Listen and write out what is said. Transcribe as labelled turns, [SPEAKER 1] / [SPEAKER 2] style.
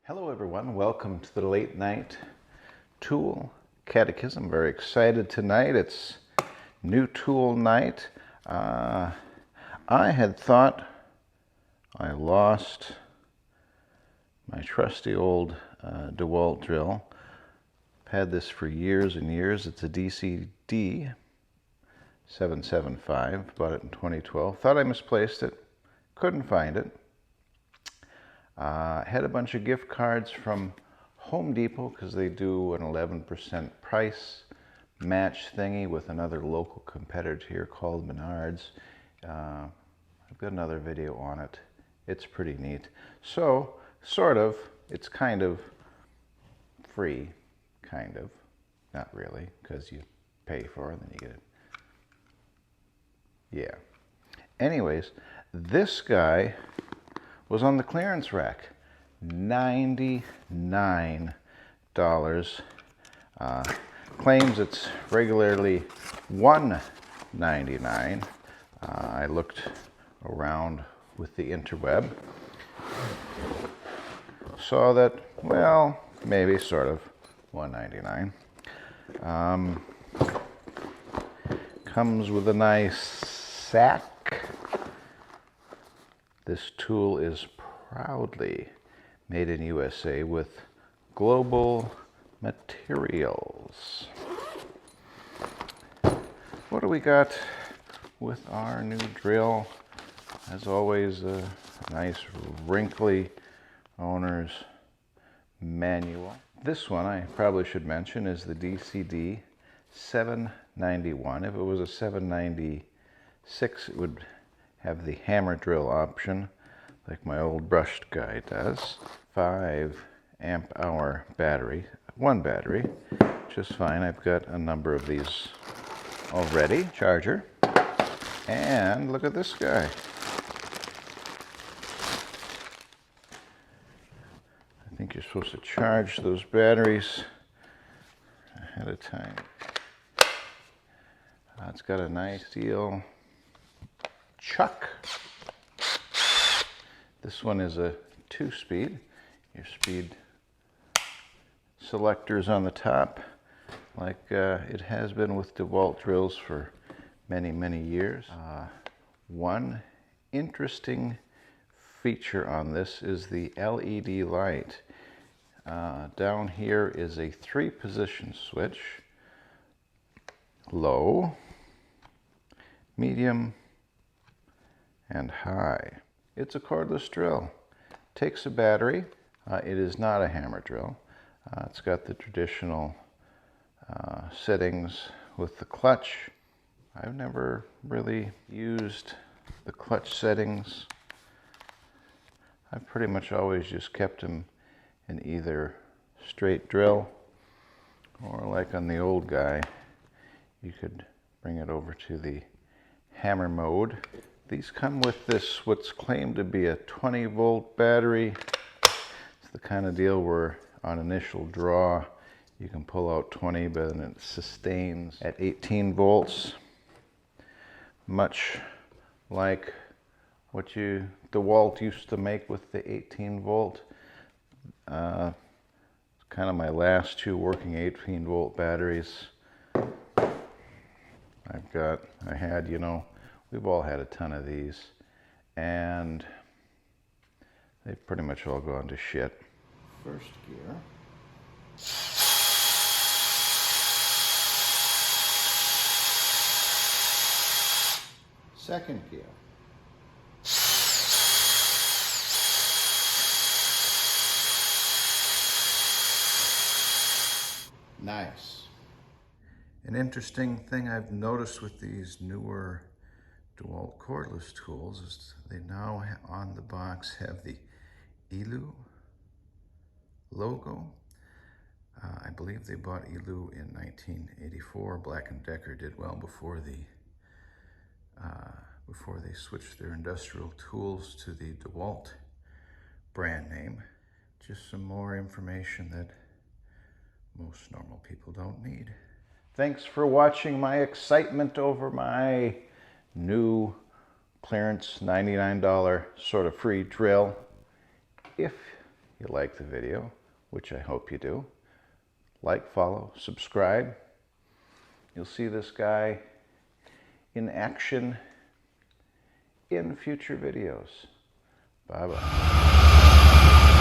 [SPEAKER 1] Hello everyone, welcome to the late night tool catechism. Very excited tonight. It's new tool night. I had thought I lost my trusty old DeWalt drill. I've had this for years and years. It's a DCD791. Bought it in 2012. Thought I misplaced it. Couldn't find it. Had a bunch of gift cards from Home Depot because they do an 11% price match thingy with another local competitor here called Menards. I've got another video on it. It's pretty neat. So, sort of, it's kind of free, kind of. Not really, because you pay for it and then you get it. Yeah. Anyways, this guy was on the clearance rack. $99. Claims it's regularly $199. I looked around with the interweb. Saw that, well, maybe sort of $199. Comes with a nice sack. This tool is proudly made in USA with global materials. What do we got with our new drill? As always, a nice wrinkly owner's manual. This one I probably should mention is the DCD791. If it was a 796, it would have the hammer drill option like my old brushed guy does. 5 amp hour battery, one battery, just fine. I've got a number of these already. Charger, and look at this guy. I think you're supposed to charge those batteries ahead of time. It's got a nice steel chuck. This one is a 2-speed. Your speed selector's on the top, like it has been with DeWalt drills for many, many years. One interesting feature on this is the LED light. Down here is a 3-position switch: low, medium, and high. It's a cordless drill. Takes a battery. It is not a hammer drill. It's got the traditional settings with the clutch. I've never really used the clutch settings. I've pretty much always just kept them in either straight drill or, like on the old guy, you could bring it over to the hammer mode. These come with this, what's claimed to be a 20-volt battery. It's the kind of deal where on initial draw you can pull out 20, but then it sustains at 18 volts. Much like what DeWalt used to make with the 18-volt. It's kind of my last 2 working 18-volt batteries. I had, you know, we've all had a ton of these, and they've pretty much all gone to shit. First gear. Second gear. Nice. An interesting thing I've noticed with these newer DeWalt cordless tools is they now on the box have the ELU logo. I believe they bought ELU in 1984. Black & Decker did well before they switched their industrial tools to the DeWalt brand name. Just some more information that most normal people don't need. Thanks for watching my excitement over my new clearance $99 sort of free drill. If you like the video, which I hope you do. Like, follow, subscribe. You'll see this guy in action in future videos. Bye-bye.